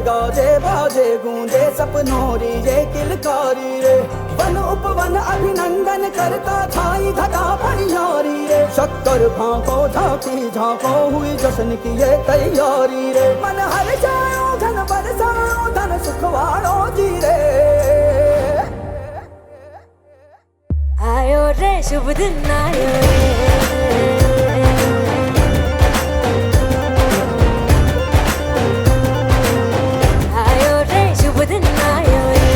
गाजे बाजे गूंजे सपनों री ये किलकारी रे। वन उपवन अभिनंदन करता छाई घटा परियारी रे। शक्कर भांको झांकी झांको हुई जश्न की ये तैयारी रे। मन हर जाओ धन बरसाओ धन सुखवाड़ो जी रे। आयो रे शुभ दिन आयो रे। आयो रे शुभ दिन आयो रे।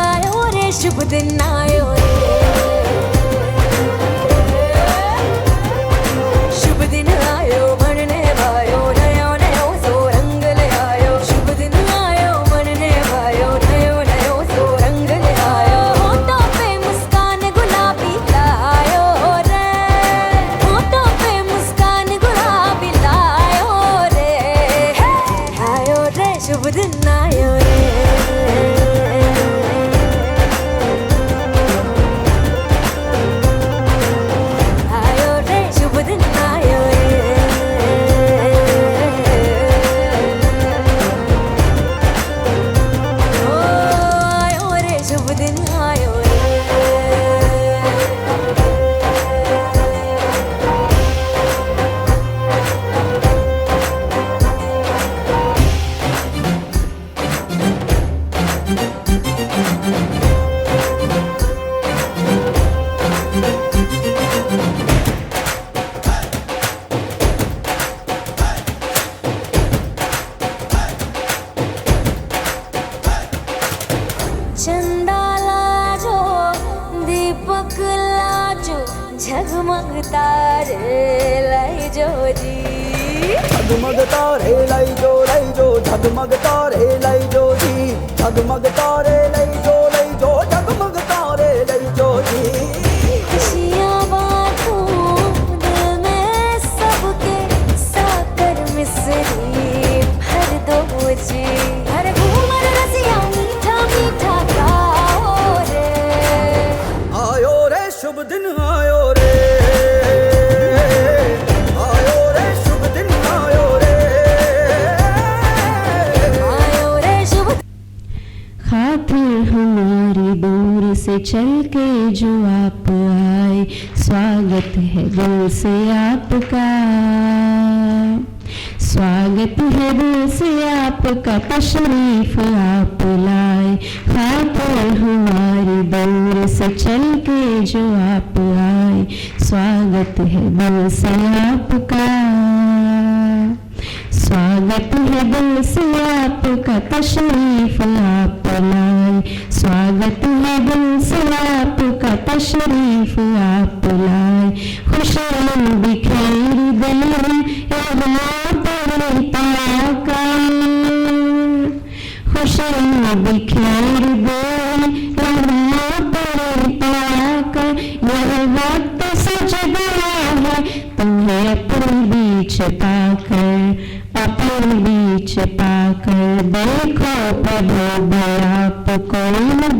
आयो रे शुभ दिन आयो रे। शुभ दिन आयो बनने भायो नयो नयो सो रंग ले आयो। शुभ दिन आयो बनने भायो नयो नयो सो रंग ले आयो। होठों पे मुस्कान गुलाबी लायो रे। होठों पे मुस्कान गुलाबी लायो रे। आयो रे शुभ दिन आयो रे। आयो रे शुभ दिन आयो रे। ओ आयो रे शुभ दिन आयो रे। चंदा लाजो दीपक लाजो झगमग तारे लाई जो जी। झगमग तारे लाई जो झगमग तारे लाई जो जी। झगमग तारे लाई जो झगमग तारे लाई जो जी। खुशियाँ बांटूं दिल में सबके साकर मिसरी भर दो जी। हर घूमर रसिया मीठा मीठा गाओ रे। आयो रे शुभ दिन आयो रे। आयो रे शुभ दिन आयो रे। आयो रे शुभ। खातिर हमारी दूर से चल के जो आप आए, स्वागत है दिल से आपका। स्वागत है दिल से आपका, तशरीफ आप लाए। खातिर हमारी दूर से चल के जो आप आए, स्वागत है दिल से आपका। स्वागत है दिल से आपका, तशरीफ आप लाए। स्वागत है दिल से आपका, तशरीफ आप लाए। खुशियाँ बिखेर दें यहाँ पर पाकर। खुशियाँ बिखेर दें यहाँ पर पाकर। यह वक्त सज गया है तुम्हें अपने बीच पाकर। अपने बीच पाकर देखो प्रभु आपको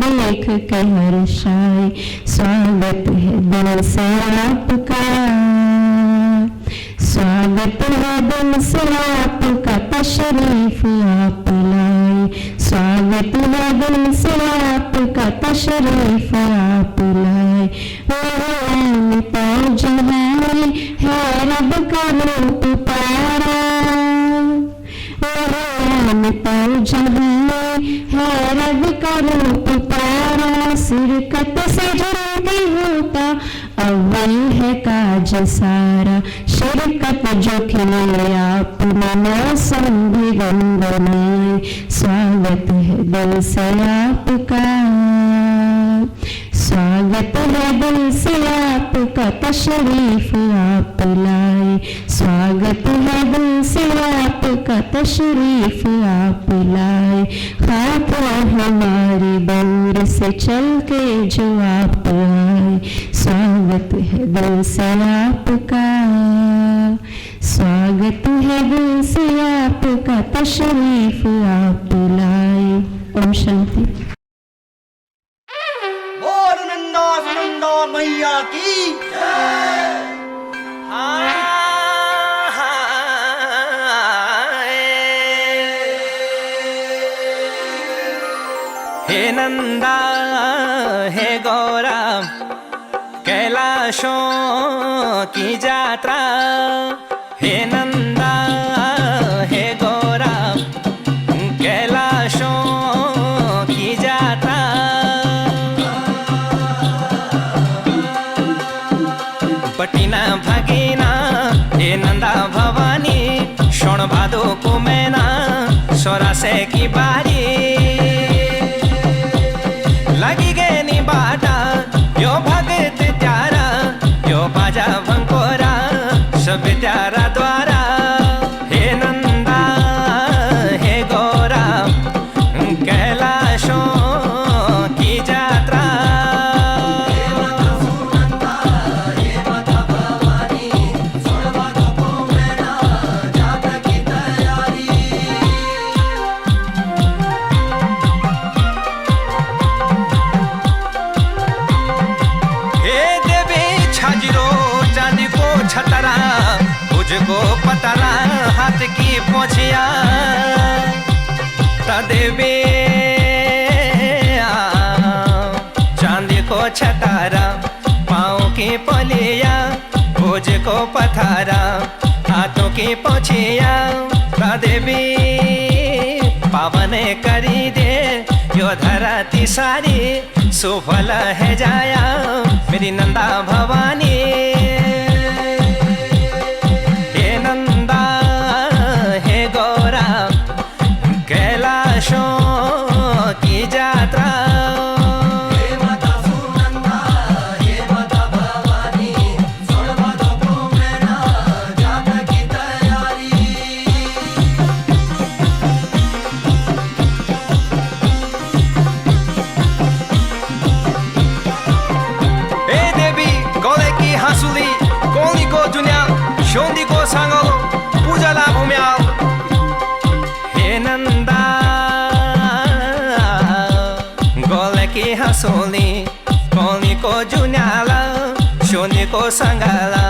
देख के हर्षाए। स्वागत है दिल से आपका। स्वागत है दिल से आपका, तशरीफ आप लाए। स्वागत है दिल से आपका, तशरीफ आप लाए। तो जहानी है रब का रूप प्यारा। तो जहानी है रब का रूप प्यारा। सिरकत से जल्दी होता अव्वल है काज सारा। शिरकत जो खिले आपने मौसम भी गुनगुनाए। स्वागत है दिल से आपका। स्वागत है दिल से आपका, तशरीफ आप लाए। स्वागत है दिल से आपका, तशरीफ आप लाए। खातिर हमारी दूर से चल के जो आप आए। स्वागत है दिल से आपका। स्वागत है दिल से आपका, तशरीफ आप लाए। ओम शांति। बोल नंदा सुनंदा मैया की जय। हे नंदा हे गौरा कैलाशों की यात्रा, हे नंदा हे गौरा कैलाशों की यात्रा। पटिना भगीना हे नंदा भवानी, शोण भादो को मैना सोरा से की बारी। लगी गए नी बाटा यो भगत त्यारा, यो बाजा भंकोरा सब त्यारा द्वारा। हे नंदा हे गौरा कैलाशों की यात्रा। छतरा मुझको पतरा हाथ की पोछिया तदेवे चांदी को छतारा पाँव की पलिया मुझको पथारा हाथों की पोछिया तदेवी पावन करी दे यो धरती सारी सुफल है जाया मेरी नंदा भवानी। कैलाशों की यात्रा। हे माता सुनंदा हे माता भवानी, सोण भादो को मैना जाता की तैयारी। हे देवी गौले की हंसुली कोली को जुन्या शोंदी को सांगलो पूजला भूम्या। नंदा गोले की हंसोली कोली को जुन्याला शोनी को संगाला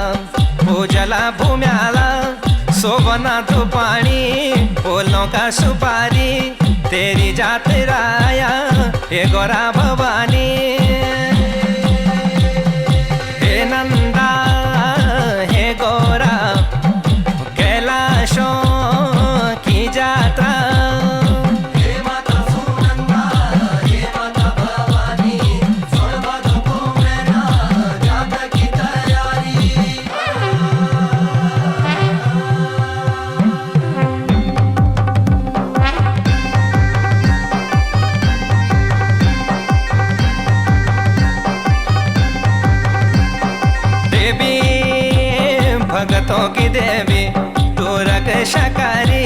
पूजला भूम्याला। सोबना धुपाणी फूलों का सुपारी तेरी जात राया हे गौरा भवानी। हे नंदा हे गौरा कैलाशों की यात्रा। हे माता सुनंदा हे माता भवानी, सोण भादो को मैना जाता की तैयारी। देवी भगतों की देवी तू रक्षकारी,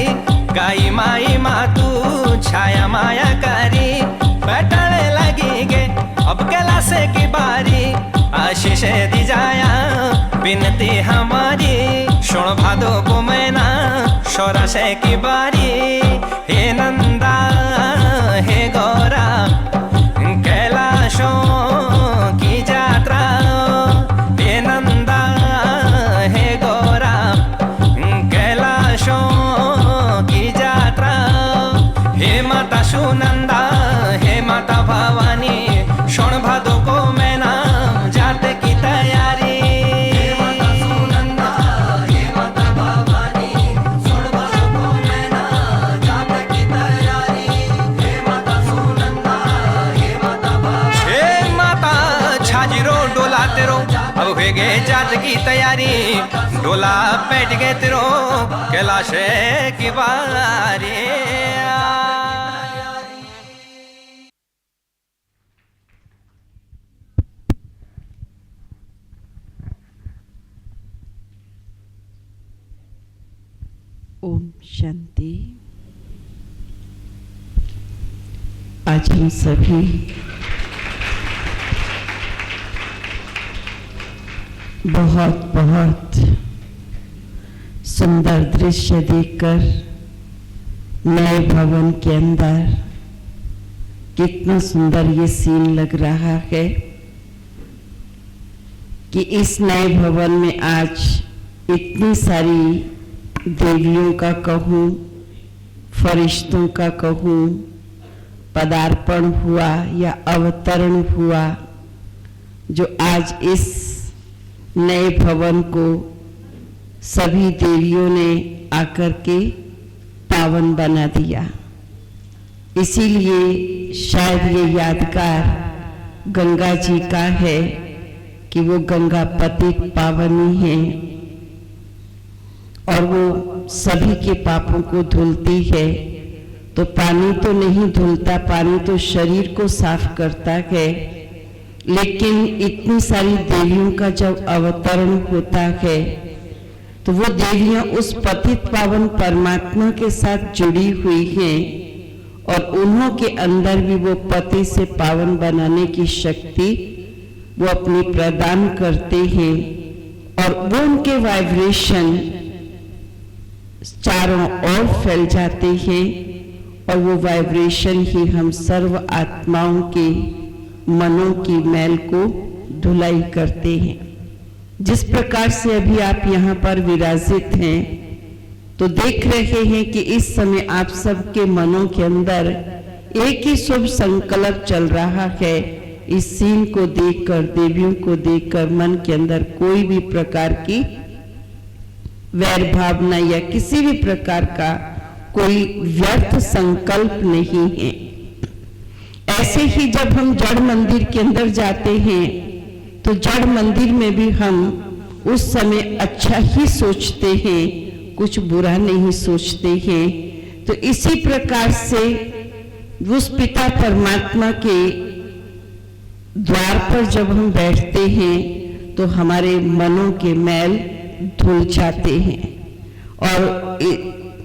गाई माई मातू छाया मायाकारी। बैठने लगी गे अब कैलाश की बारी, आशीष दी जाया विनती हमारी। शोण भादो को मैना शोरा से की बारी। हे नंदा हे गौरा कैलाशों की यात्रा। हे नंदा हे गौरा कैलाशों की यात्रा। हे माता सुनंदा हे माता भवानी, शोण भादो को मैना जाते की तैयारी। हे माता सुनंदा हे माता भवानी, शोण भादो को मैना जाते की तैयारी। हे माता सुनंदा हे माता भवानी। हे माता छाजिरो डोला तेरो अब होगे जात की तैयारी। डोला बैठ गए तेरो कैलाश की बारी। ओम शांति। आज हम सभी बहुत बहुत सुंदर दृश्य देखकर नए भवन के अंदर कितना सुंदर ये सीन लग रहा है कि इस नए भवन में आज इतनी सारी देवियों का कहूँ, फरिश्तों का कहूँ, पदार्पण हुआ या अवतरण हुआ, जो आज इस नए भवन को सभी देवियों ने आकर के पावन बना दिया। इसीलिए शायद ये यादगार गंगा जी का है कि वो गंगा पतित पावनी है और वो सभी के पापों को धुलती है। तो पानी तो नहीं धुलता, पानी तो शरीर को साफ करता है, लेकिन इतनी सारी देवियों का जब अवतरण होता है तो वो देवियां उस पतित पावन परमात्मा के साथ जुड़ी हुई हैं और उन्हों के अंदर भी वो पति से पावन बनाने की शक्ति वो अपनी प्रदान करते हैं और वो उनके वाइब्रेशन चारों ओर फैल जाते हैं और वो वाइब्रेशन ही हम सर्व आत्माओं के मनों की मैल को धुलाई करते हैं। जिस प्रकार से अभी आप यहाँ पर विराजित हैं तो देख रहे हैं कि इस समय आप सबके मनों के अंदर एक ही शुभ संकल्प चल रहा है। इस सीन को देखकर, देवियों को देखकर मन के अंदर कोई भी प्रकार की वैर भावना या किसी भी प्रकार का कोई व्यर्थ संकल्प नहीं है। ऐसे ही जब हम जड़ मंदिर के अंदर जाते हैं तो जड़ मंदिर में भी हम उस समय अच्छा ही सोचते हैं, कुछ बुरा नहीं सोचते हैं। तो इसी प्रकार से उस पिता परमात्मा के द्वार पर जब हम बैठते हैं तो हमारे मनों के मैल धुल जाते हैं। और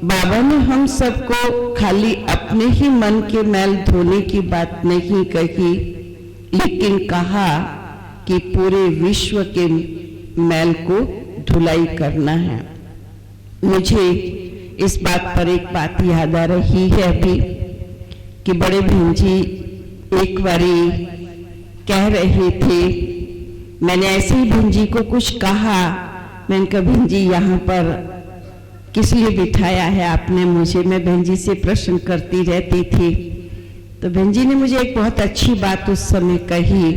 बाबा ने हम सबको खाली अपने ही मन के मैल धोने की बात नहीं कही, लेकिन कहा कि पूरे विश्व के मैल को धुलाई करना है। मुझे इस बात पर एक बात याद आ रही है अभी कि बड़े बहन जी एक बारी कह रहे थे, मैंने ऐसे ही बहन जी को कुछ कहा, मैंने कहा बहन जी यहाँ पर किस लिए बिठाया है आपने मुझे, मैं बहन जी से प्रश्न करती रहती थी। तो बहन जी ने मुझे एक बहुत अच्छी बात उस समय कही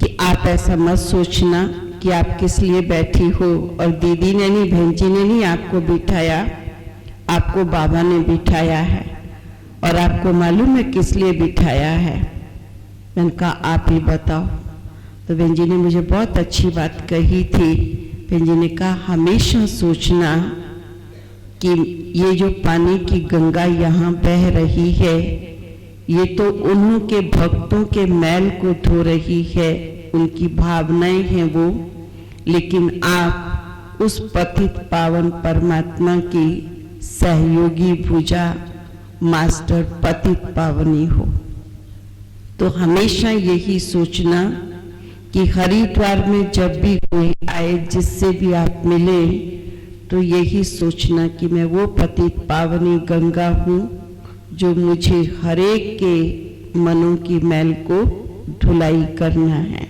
कि आप ऐसा मत सोचना कि आप किस लिए बैठी हो, और दीदी ने नहीं, बहन जी ने नहीं आपको बिठाया, आपको बाबा ने बिठाया है। और आपको मालूम है किस लिए बिठाया है? मैंने कहा आप ही बताओ। तो बहन जी ने मुझे बहुत अच्छी बात कही थी। बहन जी ने कहा हमेशा सोचना कि ये जो पानी की गंगा यहाँ बह रही है ये तो उन्हों के भक्तों के मैल को धो रही है, उनकी भावनाएं हैं वो, लेकिन आप उस पतित पावन परमात्मा की सहयोगी भुजा मास्टर पतित पावनी हो। तो हमेशा यही सोचना कि हरिद्वार में जब भी कोई आए, जिससे भी आप मिले, तो यही सोचना कि मैं वो पतित पावनी गंगा हूँ जो मुझे हरेक के मनों की मैल को धुलाई करना है।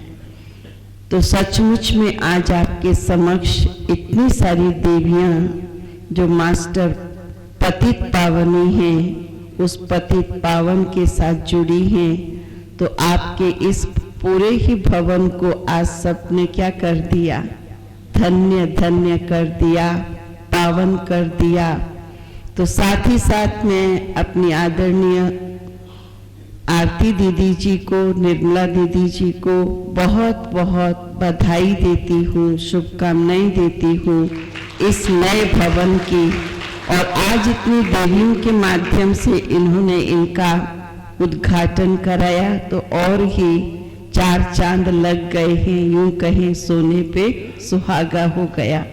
तो सचमुच में आज आपके समक्ष इतनी सारी देवियां जो मास्टर पतित पावनी हैं, उस पतित पावन के साथ जुड़ी हैं, तो आपके इस पूरे ही भवन को आज सबने क्या कर दिया? धन्य धन्य कर दिया, पावन कर दिया। तो साथ ही साथ में अपनी आदरणीय आरती दीदी जी को, निर्मला दीदी जी को बहुत बहुत बधाई देती हूँ, शुभकामनाएं देती हूँ इस नए भवन की। और आज इतनी देवियों के माध्यम से इन्होंने इनका उद्घाटन कराया तो और ही चार चांद लग गए हैं, यूं कहें सोने पे सुहागा हो गया।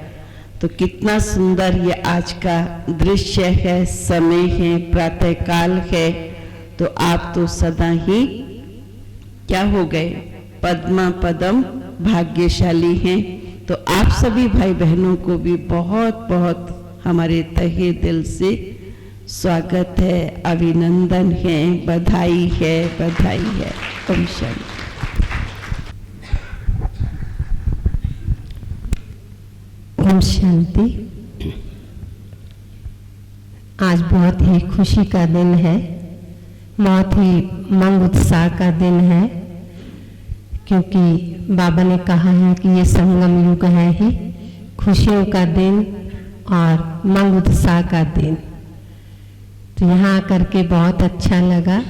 तो कितना सुंदर ये आज का दृश्य है, समय है, प्रातःकाल है। तो आप तो सदा ही क्या हो गए? पद्मा पदम भाग्यशाली हैं। तो आप सभी भाई बहनों को भी बहुत बहुत हमारे तहे दिल से स्वागत है, अभिनंदन है, बधाई है, बधाई है। ओम शांति। ओम शांति। आज बहुत ही खुशी का दिन है, बहुत ही मंग उत्साह का दिन है, क्योंकि बाबा ने कहा है कि ये संगम युग है ही खुशियों का दिन और मंग उत्साह का दिन। तो यहाँ आकर के बहुत अच्छा लगा।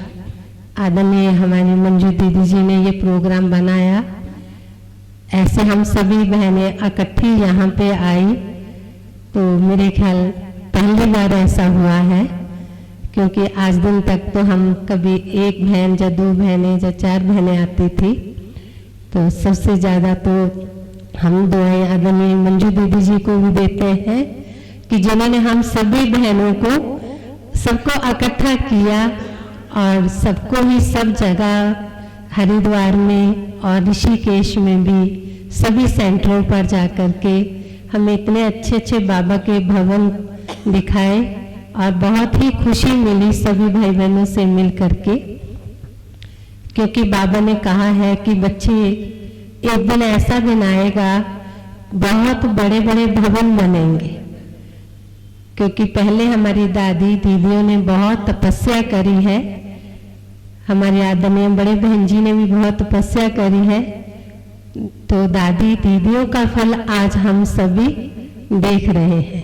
आदरणीय हमारी मंजू दीदी जी ने ये प्रोग्राम बनाया। ऐसे हम सभी बहनें इकट्ठी यहाँ पे आई तो मेरे ख्याल पहली बार ऐसा हुआ है, क्योंकि आज दिन तक तो हम कभी एक बहन या दो बहनें या चार बहनें आती थी। तो सबसे ज़्यादा तो हम दुआएं आदरणीय मंजू दीदी जी को भी देते हैं कि जिन्होंने हम सभी बहनों को सबको इकट्ठा किया और सबको ही सब जगह हरिद्वार में और ऋषिकेश में भी सभी सेंटरों पर जाकर के हमें इतने अच्छे अच्छे बाबा के भवन दिखाए और बहुत ही खुशी मिली सभी भाई बहनों से मिल करके, क्योंकि बाबा ने कहा है कि बच्चे एक दिन ऐसा दिन आएगा बहुत बड़े बड़े भवन बनेंगे। क्योंकि पहले हमारी दादी दीदियों ने बहुत तपस्या करी है, हमारी आदरणीय बड़े बहन जी ने भी बहुत तपस्या करी है, तो दादी दीदियों का फल आज हम सभी देख रहे हैं।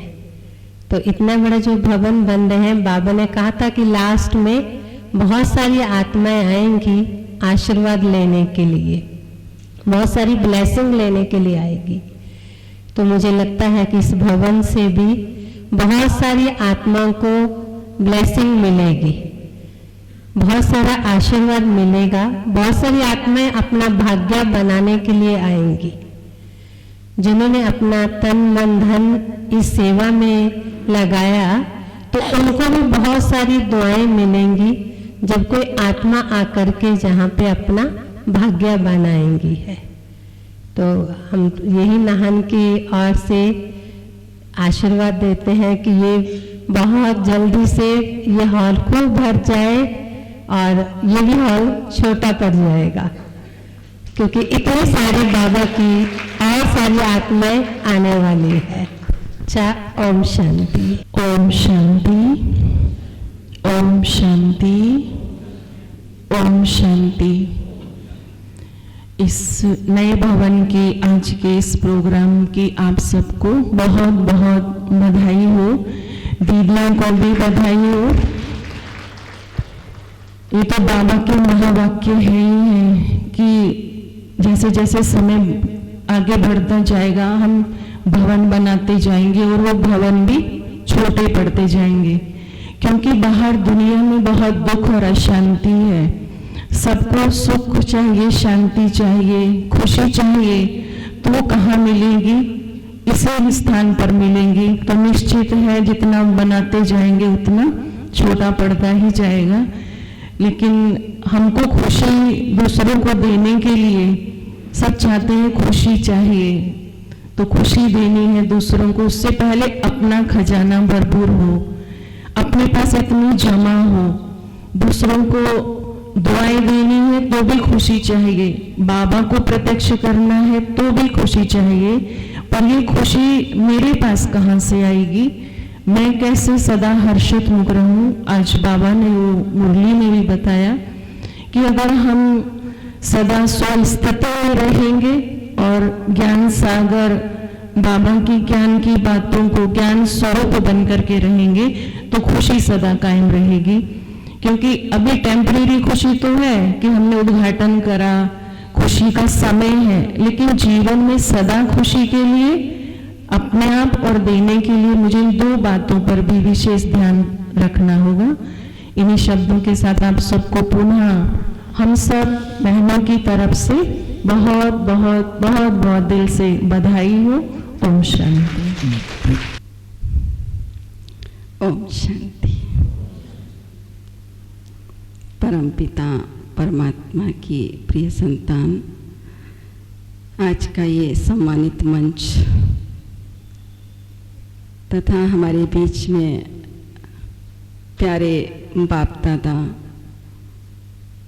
तो इतना बड़ा जो भवन बन रहे हैं, बाबा ने कहा था कि लास्ट में बहुत सारी आत्माएं आएंगी आशीर्वाद लेने के लिए, बहुत सारी ब्लेसिंग लेने के लिए आएगी। तो मुझे लगता है कि इस भवन से भी बहुत सारी आत्माओं को ब्लेसिंग मिलेगी, बहुत सारा आशीर्वाद मिलेगा, बहुत सारी आत्माएं अपना भाग्य बनाने के लिए आएंगी। जिन्होंने अपना तन मन धन इस सेवा में लगाया तो उनको भी बहुत सारी दुआएं मिलेंगी जब कोई आत्मा आकर के जहाँ पे अपना भाग्य बनाएंगी है। तो हम यही नाहन की ओर से आशीर्वाद देते हैं कि ये बहुत जल्दी से ये हॉल खूब भर जाए और ये भी हॉल छोटा पड़ जाएगा, क्योंकि इतने सारे बाबा की और सारी आत्माएं आने वाली है। ओम शांति। ओम शांति, ओम शांति, ओम शांति। इस नए भवन के आज के इस प्रोग्राम की आप सबको बहुत बहुत बधाई हो, दीदियों को भी बधाई हो। ये तो बाबा के महावाक्य है ही है कि जैसे जैसे समय आगे बढ़ता जाएगा हम भवन बनाते जाएंगे और वो भवन भी छोटे पड़ते जाएंगे, क्योंकि बाहर दुनिया में बहुत दुख और अशांति है। सबको सुख चाहिए, शांति चाहिए, खुशी चाहिए, तो वो कहाँ मिलेगी? इसी स्थान पर मिलेंगी। तो निश्चित है जितना बनाते जाएंगे उतना छोटा पड़ता ही जाएगा। लेकिन हमको खुशी दूसरों को देने के लिए सब चाहते हैं, खुशी चाहिए, तो खुशी देनी है दूसरों को। उससे पहले अपना खजाना भरपूर हो, अपने पास इतनी जमा हो। दूसरों को दुआएं देनी है तो भी खुशी चाहिए, बाबा को प्रत्यक्ष करना है तो भी खुशी चाहिए। पर ये खुशी मेरे पास कहाँ से आएगी? मैं कैसे सदा हर्षित मुख रहूं? आज बाबा ने वो मुरली में भी बताया कि अगर हम सदा स्वस्थिति में रहेंगे और ज्ञान सागर बाबा की ज्ञान की बातों को ज्ञान स्वरूप बन करके रहेंगे तो खुशी सदा कायम रहेगी। क्योंकि अभी टेम्परेरी खुशी तो है कि हमने उद्घाटन करा, खुशी का समय है, लेकिन जीवन में सदा खुशी के लिए अपने आप और देने के लिए मुझे इन दो बातों पर भी विशेष ध्यान रखना होगा। इन्हीं शब्दों के साथ आप सबको पुनः हम सब बहनों की तरफ से बहुत बहुत बहुत बहुत दिल से बधाई हो। ओम शांति। ओम शांति। परमपिता परमात्मा की प्रिय संतान, आज का ये सम्मानित मंच तथा हमारे बीच में प्यारे बाप दादा,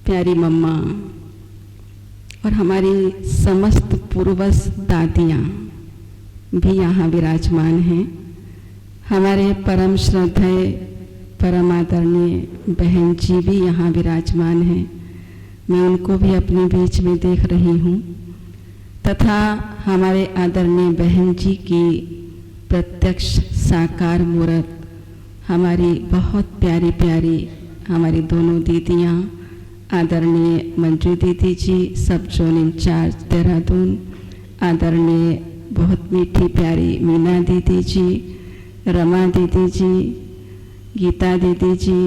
प्यारी मम्मा और हमारी समस्त पूर्वज दादियाँ, भी यहाँ विराजमान हैं। हमारे परम श्रद्धेय परम आदरणीय बहन जी भी यहाँ विराजमान हैं। मैं उनको भी अपने बीच में देख रही हूँ तथा हमारे आदरणीय बहन जी की प्रत्यक्ष साकार मूर्त हमारी बहुत प्यारी प्यारी हमारी दोनों दीदियाँ, आदरणीय मंजू दीदी जी सब जोन इंचार्ज देहरादून, आदरणीय बहुत मीठी प्यारी मीना दीदी जी, रमा दीदी जी, गीता दीदी जी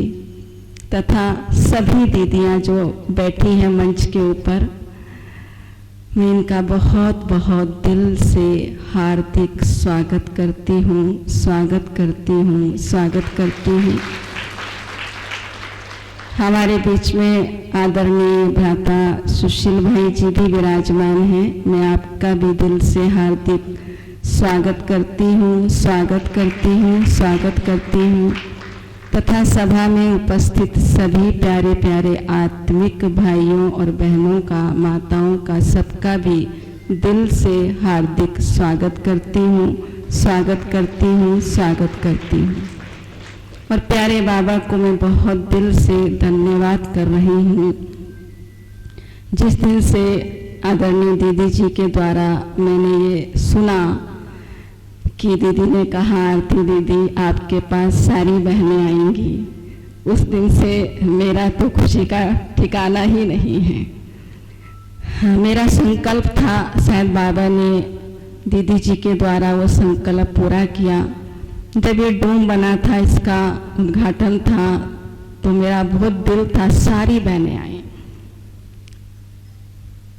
तथा सभी दीदियाँ जो बैठी हैं मंच के ऊपर, मैं इनका बहुत बहुत दिल से हार्दिक स्वागत करती हूँ, स्वागत करती हूँ, स्वागत करती हूँ। हमारे बीच में आदरणीय भ्राता सुशील भाई जी भी विराजमान हैं। मैं आपका भी दिल से हार्दिक स्वागत करती हूँ, स्वागत करती हूँ, स्वागत करती हूँ तथा सभा में उपस्थित सभी प्यारे प्यारे आत्मिक भाइयों और बहनों का, माताओं का, सबका भी दिल से हार्दिक स्वागत करती हूँ, स्वागत करती हूँ, स्वागत करती हूँ। और प्यारे बाबा को मैं बहुत दिल से धन्यवाद कर रही हूँ। जिस दिन से आदरणीय दीदी जी के द्वारा मैंने ये सुना कि दीदी ने कहा आरती दीदी आपके पास सारी बहनें आएंगी, उस दिन से मेरा तो खुशी का ठिकाना ही नहीं है। हाँ, मेरा संकल्प था, शायद बाबा ने दीदी जी के द्वारा वो संकल्प पूरा किया। जब ये डोम बना था, इसका उद्घाटन था, तो मेरा बहुत दिल था सारी बहनें आए।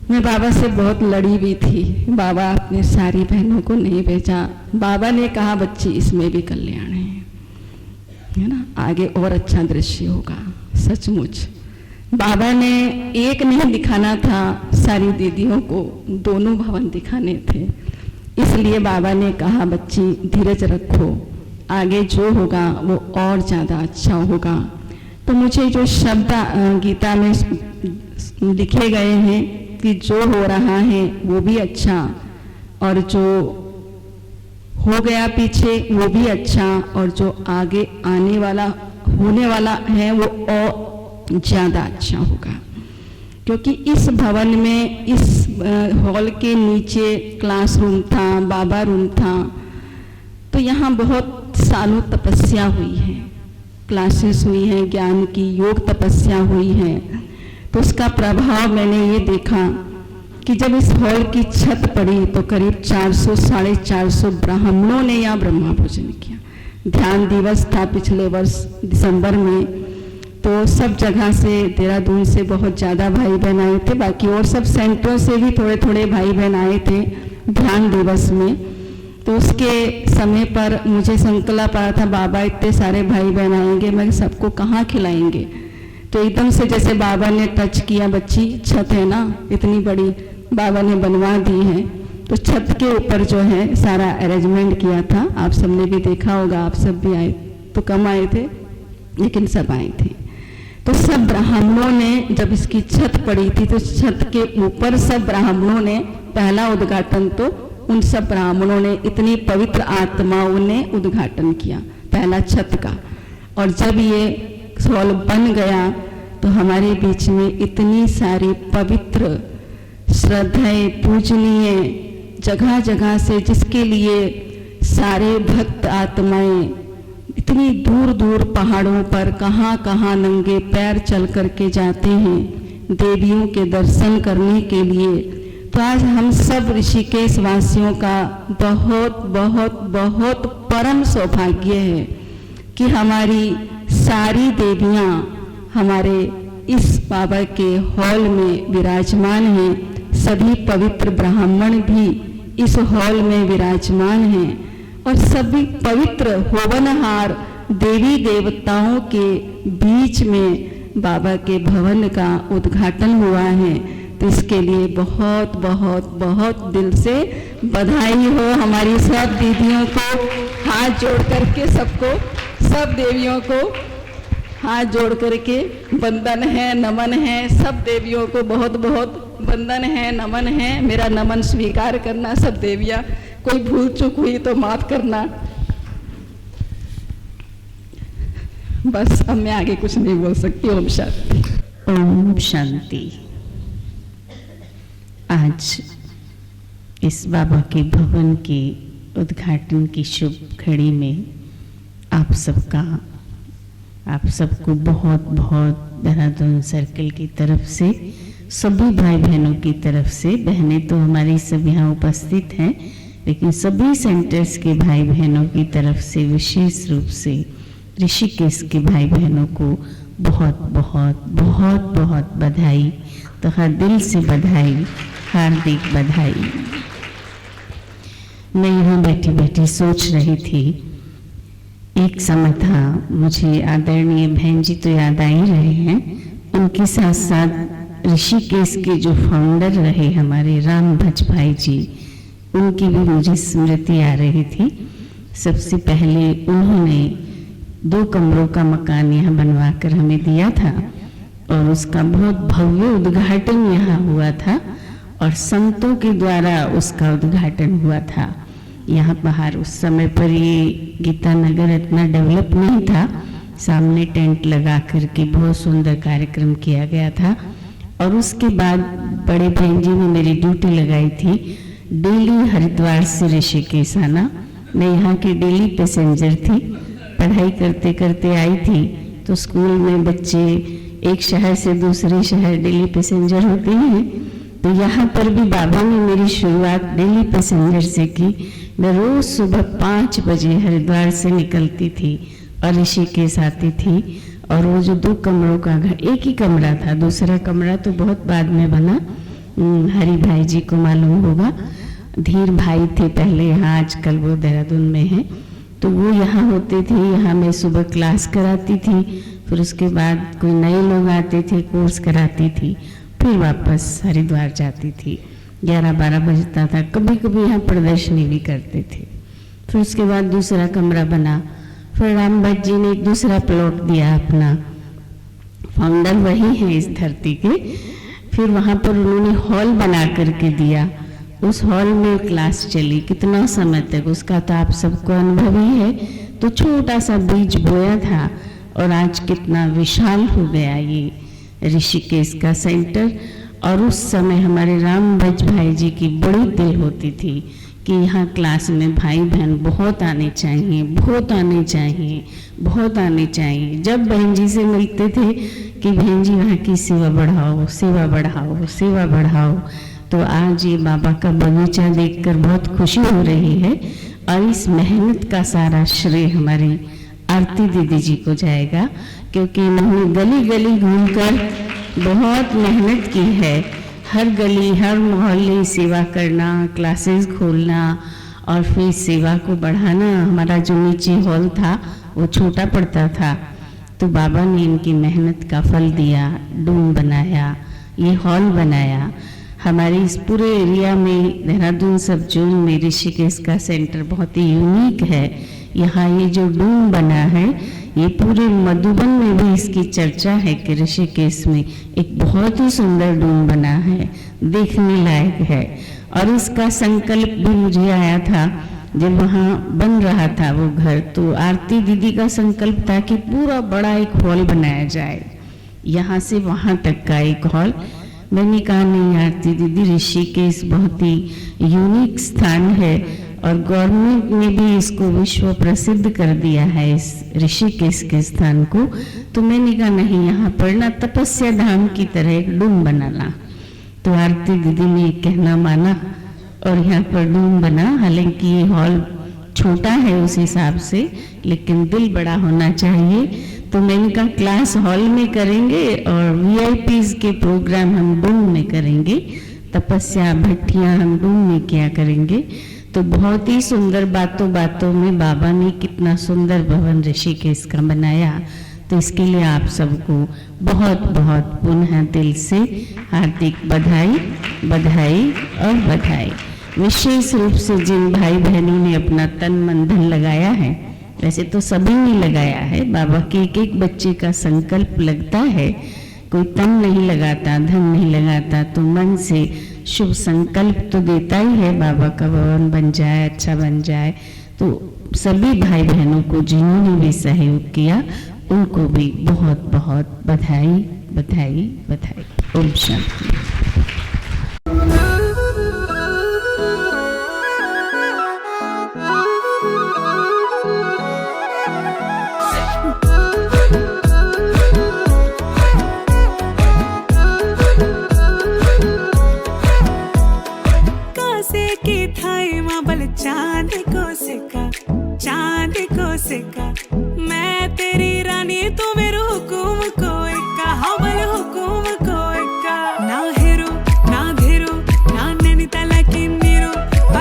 मैं बाबा से बहुत लड़ी भी थी, बाबा आपने सारी बहनों को नहीं भेजा। बाबा ने कहा बच्ची इसमें भी कल्याण है ना, आगे और अच्छा दृश्य होगा। सचमुच बाबा ने एक नहीं दिखाना था, सारी दीदियों को दोनों भवन दिखाने थे। इसलिए बाबा ने कहा बच्ची धीरज रखो, आगे जो होगा वो और ज़्यादा अच्छा होगा। तो मुझे जो शब्द गीता में लिखे गए हैं कि जो हो रहा है वो भी अच्छा और जो हो गया पीछे वो भी अच्छा और जो आगे आने वाला होने वाला है वो और ज़्यादा अच्छा होगा। क्योंकि इस भवन में, इस हॉल के नीचे क्लासरूम था, बाबा रूम था, तो यहाँ बहुत सालों तपस्या हुई है, क्लासेस हुई हैं, ज्ञान की योग तपस्या हुई है। तो उसका प्रभाव मैंने ये देखा कि जब इस हॉल की छत पड़ी तो करीब 400 साढ़े 400 ब्राह्मणों ने यहाँ ब्रह्मा भोजन किया। ध्यान दिवस था पिछले वर्ष दिसंबर में, तो सब जगह से, देहरादून से बहुत ज़्यादा भाई बहन आए थे, बाकी और सब सेंटरों से भी थोड़े थोड़े भाई बहन आए थे ध्यान दिवस में। तो उसके समय पर मुझे संकल्प आया था बाबा इतने सारे भाई बहन आएंगे, मैं सबको कहाँ खिलाएंगे। तो एकदम से जैसे बाबा ने टच किया, बच्ची छत है ना इतनी बड़ी, बाबा ने बनवा दी है, तो छत के ऊपर जो है सारा अरेंजमेंट किया था। आप सबने भी देखा होगा, आप सब भी आए, तो कम आए थे लेकिन सब आए थे। तो सब ब्राह्मणों ने, जब इसकी छत पड़ी थी तो छत के ऊपर सब ब्राह्मणों ने पहला उद्घाटन, तो उन सब ब्राह्मणों ने, इतनी पवित्र आत्माओं ने उद्घाटन किया पहला छत का। और जब ये हॉल बन गया तो हमारे बीच में इतनी सारी पवित्र, श्रद्धेय, पूजनीय जगह जगह से, जिसके लिए सारे भक्त आत्माएं इतनी दूर दूर पहाड़ों पर कहाँ कहाँ नंगे पैर चल करके जाते हैं देवियों के दर्शन करने के लिए। तो आज हम सब ऋषिकेश वासियों का बहुत बहुत बहुत परम सौभाग्य है कि हमारी सारी देवियाँ हमारे इस बाबा के हॉल में विराजमान हैं। सभी पवित्र ब्राह्मण भी इस हॉल में विराजमान हैं और सभी पवित्र होवनहार देवी देवताओं के बीच में बाबा के भवन का उद्घाटन हुआ है। तो इसके लिए बहुत बहुत बहुत दिल से बधाई हो हमारी सब दीदियों को, हाथ जोड़ करके सबको, सब देवियों को हाथ जोड़ करके वंदन है, नमन है। सब देवियों को बहुत बहुत वंदन है, नमन है। मेरा नमन स्वीकार करना सब देवियाँ कोई भूल चूक हुई तो माफ करना। बस अब मैं आगे कुछ नहीं बोल सकती। ओम शांति। ओम शांति। आज इस बाबा के भवन के उद्घाटन की शुभ घड़ी में आप सबको बहुत बहुत देहरादून सर्कल की तरफ से, सभी भाई बहनों की तरफ से, बहनें तो हमारी सब यहाँ उपस्थित हैं, लेकिन सभी सेंटर्स के भाई बहनों की तरफ से विशेष रूप से ऋषिकेश के भाई बहनों को बहुत बहुत बहुत बहुत बधाई, तथा दिल से बधाई, हार्दिक बधाई। मैं यहाँ बैठी बैठी सोच रही थी, एक समय था, मुझे आदरणीय बहन जी तो याद आ ही रहे हैं, उनके साथ साथ ऋषिकेश के जो फाउंडर रहे हमारे राम भज भाई जी, उनकी भी मुझे स्मृति आ रही थी। सबसे पहले उन्होंने 2 कमरों का मकान यहाँ बनवा कर हमें दिया था और उसका बहुत भव्य उद्घाटन यहाँ हुआ था और संतों के द्वारा उसका उद्घाटन हुआ था। यहाँ बाहर उस समय पर ये गीता नगर इतना डेवलप नहीं था, सामने टेंट लगा करके बहुत सुंदर कार्यक्रम किया गया था। और उसके बाद बड़े बहन जी ने मेरी ड्यूटी लगाई थी डेली हरिद्वार से ऋषिकेश आना। मैं यहाँ की डेली पैसेंजर थी, पढ़ाई करते करते आई थी तो स्कूल में बच्चे एक शहर से दूसरे शहर डेली पैसेंजर होते हैं, तो यहाँ पर भी बाबा ने मेरी शुरुआत डेली पैसेंजर से की। मैं रोज सुबह 5 बजे हरिद्वार से निकलती थी और ऋषिकेश आती थी। और वो जो 2 कमरों का घर, एक ही कमरा था, दूसरा कमरा तो बहुत बाद में बना, हरि भाई जी को मालूम होगा, धीर भाई थे पहले यहाँ, आजकल वो देहरादून में है, तो वो यहाँ होते थे। यहाँ मैं सुबह क्लास कराती थी, फिर उसके बाद कोई नए लोग आते थे, कोर्स कराती थी, फिर वापस हरिद्वार जाती थी। 11-12 बजता था, कभी कभी यहाँ प्रदर्शनी भी करते थे। फिर उसके बाद दूसरा कमरा बना, फिर राम भट्ट जी ने एक दूसरा प्लॉट दिया अपना, फाउंडर वही है इस धरती के। फिर वहाँ पर उन्होंने हॉल बना करके दिया, उस हॉल में क्लास चली कितना समय तक, उसका तो आप सबको अनुभव ही है। तो छोटा सा बीज बोया था और आज कितना विशाल हो गया ये ऋषिकेश का सेंटर। और उस समय हमारे राम भज भाई जी की बड़ी दिल होती थी कि यहाँ क्लास में भाई बहन बहुत आने चाहिए, बहुत आने चाहिए, बहुत आने चाहिए। जब बहन जी से मिलते थे कि बहन जी वहाँ की सेवा बढ़ाओ, सेवा बढ़ाओ, सेवा बढ़ाओ, तो आज ये बाबा का बगीचा देखकर बहुत खुशी हो रही है। और इस मेहनत का सारा श्रेय हमारी आरती दीदी जी को जाएगा, क्योंकि इन्होंने गली गली घूमकर बहुत मेहनत की है। हर गली, हर मोहल्ले सेवा करना, क्लासेस खोलना और फिर सेवा को बढ़ाना। हमारा जो नीचे हॉल था वो छोटा पड़ता था, तो बाबा ने इनकी मेहनत का फल दिया, डूम बनाया, ये हॉल बनाया। हमारे इस पूरे एरिया में, देहरादून सब जोन में ऋषिकेश का सेंटर बहुत ही यूनिक है। यहाँ ये जो डूम बना है, ये पूरे मधुबन में भी इसकी चर्चा है कि ऋषिकेश में एक बहुत ही सुंदर डूम बना है, देखने लायक है। और इसका संकल्प भी मुझे आया था जब वहाँ बन रहा था वो घर, तो आरती दीदी का संकल्प था कि पूरा बड़ा एक हॉल बनाया जाए, यहाँ से वहाँ तक का एक हॉल। मैंने कहा नहीं आरती दीदी, ऋषिकेश बहुत ही यूनिक स्थान है और गवर्नमेंट ने भी इसको विश्व प्रसिद्ध कर दिया है, इस ऋषिकेश के स्थान को। तो मैंने कहा नहीं, यहाँ पर ना तपस्या धाम की तरह एक डूम बनाना। तो आरती दीदी ने कहना माना और यहाँ पर डूम बना। हालांकि ये हॉल छोटा है उस हिसाब से, लेकिन दिल बड़ा होना चाहिए। तो मैंने कहा क्लास हॉल में करेंगे और VIPs के प्रोग्राम हम डूम में करेंगे, तपस्या भट्टियाँ हम डूम में किया करेंगे। तो बहुत ही सुंदर, बातों बातों में बाबा ने कितना सुंदर भवन ऋषिकेश का बनाया। तो इसके लिए आप सबको बहुत बहुत पुनः दिल से हार्दिक बधाई, बधाई और बधाई। विशेष रूप से जिन भाई बहनों ने अपना तन मन धन लगाया है, वैसे तो सभी ने लगाया है, बाबा के एक एक बच्चे का संकल्प लगता है, कोई तन नहीं लगाता, धन नहीं लगाता, तो मन से शुभ संकल्प तो देता ही है बाबा का भवन बन जाए, अच्छा बन जाए। तो सभी भाई बहनों को जिन्होंने भी सहयोग किया उनको भी बहुत बहुत बधाई बधाई बधाई। ओम शांति। चांद को सिक्का मैं तेरी रानी तू मेरे हुकुम को इक्का हवल हुकुम को इक्का ना हेरो ना घेरो ना नैनीताल की नीरो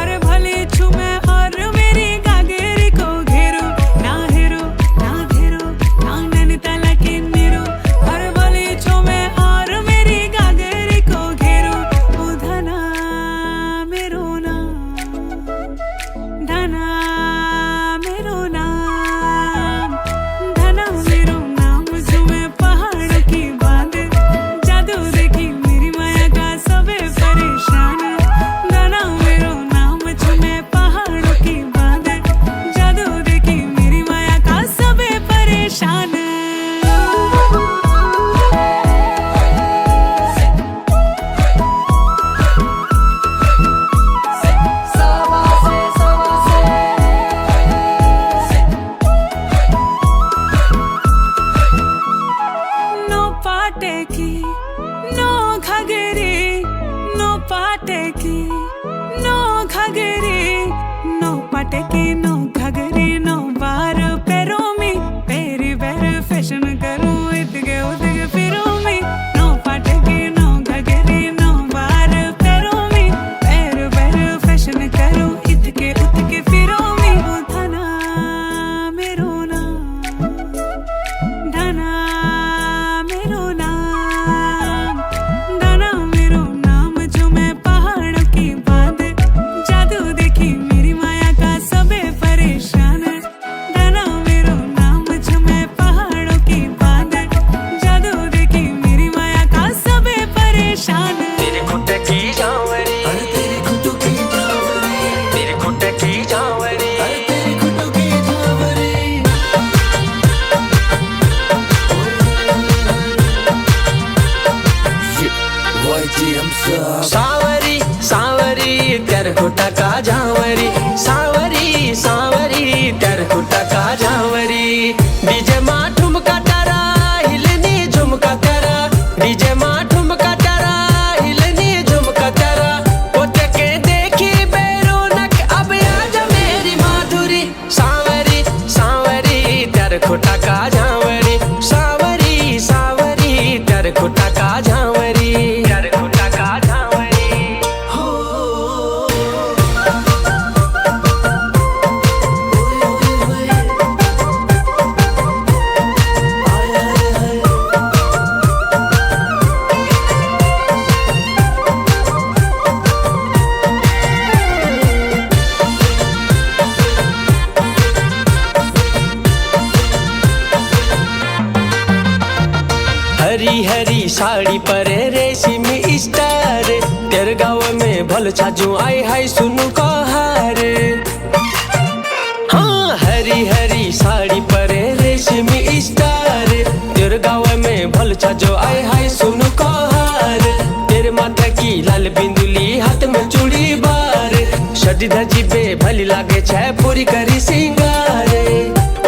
अरे भले छुमे और मेरी गागेरी को घेरो ना हेरो ना घेरो ना नैनीताल की नीरो अरे भले छुमे और मेरी गागेरी को घेरो ओ धना मेरो ना धना मेरो नाम धना मेरो नाम जो मैं पहाड़ों की बांध जादू देखी मेरी माया का सबे परेशान धना मेरो नाम जो मैं पहाड़ों की बांध जादू देखी मेरी माया का सबे परेशान। सावरी सावरी तेरे खुटा का झांवरी सावरी सावरी तेरे खुटा का झांवरी डीजे मा ठुमका तारा हिलनी झुमका तारा डीजे मा ठुमका तारा हिलनी झुमका तारा पोते के देखी बेरोनक अब आजा मेरी माधुरी सावरी सावरी तेरे खुटा का झांवरी सावरी सावरी तेरे खुटा का झांवरी तेरे खुटा का झांवरी हो हरी हरी साड़ी पर रेशमी स्टार तेरे गाँव में भल छाजू आई हाय सुनु को हार हाँ हरी हरी साड़ी पर रेशमी स्टार तेरे गाँव में भल छाजू आई हाय सुनु को हार तेरे माथा की लाल बिंदुली हाथ में चूड़ी बार सजी धजी बे भली लागे छे पूरी करी सिंगार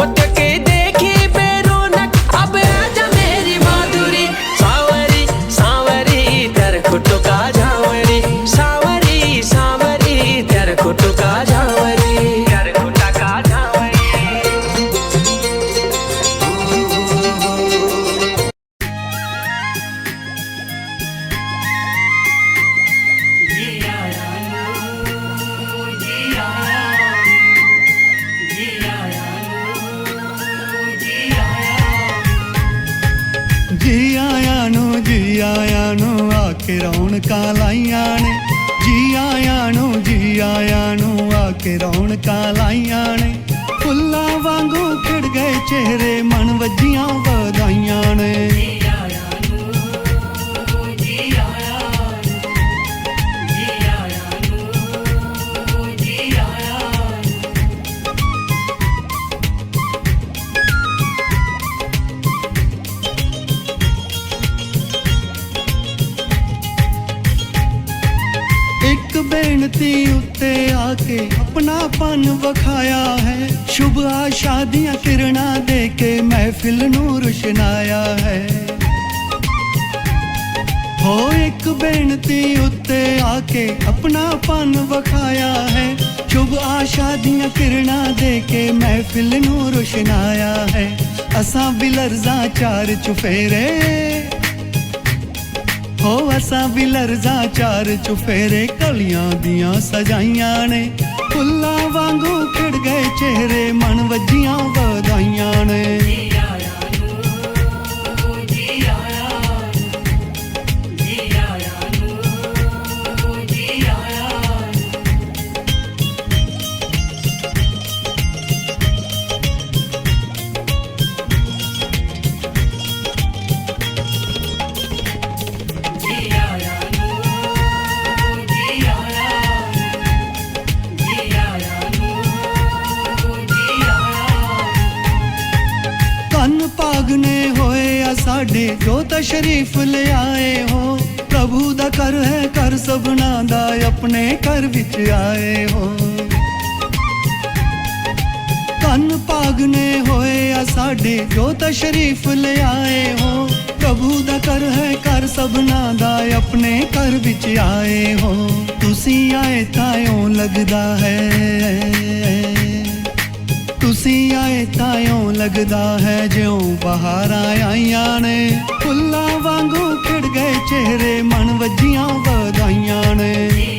ओते के देखी बेरोनक अब आजा मेरी माधुरी सावरी सावरी तेरे खुटो का झांवरी सावरी सावरी तेरे खुटो का झांवरी तेरे खुटा का झांवरी। जी आया नु आके रौनकां लाइयां ने जी आया नु आके रौनकां लाइयां ने फुल्लां वांगू खिड़ गए चेहरे मन वजियां वधाइयां ने बेनती उत्ते आके अपनापन वखाया है शुभ आशा दियां किरणां दे के महफिल नूं रुशनाया है हो एक बेनती उत्ते आके अपनापन वखाया है शुभ आशा दियां किरणां दे के महफिल नूं रुशनाया है असां भी लर्ज़ां चार चुफेरे हो असां भी लर्ज़ां चार चुफेरे कलियां दियां सजाइयां ने फुल्लां वांगू खिड़ गए चेहरे मन वजियां वधाइयां ने भागने होए या साडे जो तशरीफ ले आए हो प्रभु दा कर है कर सबना दा अपने घर विच आए हो कन भागने होए या साडे जो तशरीफ ले आए हो प्रभु दा कर है कर सबना दा अपने घर विच आए हो तुसी आए तायों लगदा है तुसी आए तायों लगदा है ज्यों बहारां आईयां ने फुल्लां वांगू खिड़ गए चेहरे मन वजियां वधाइयां ने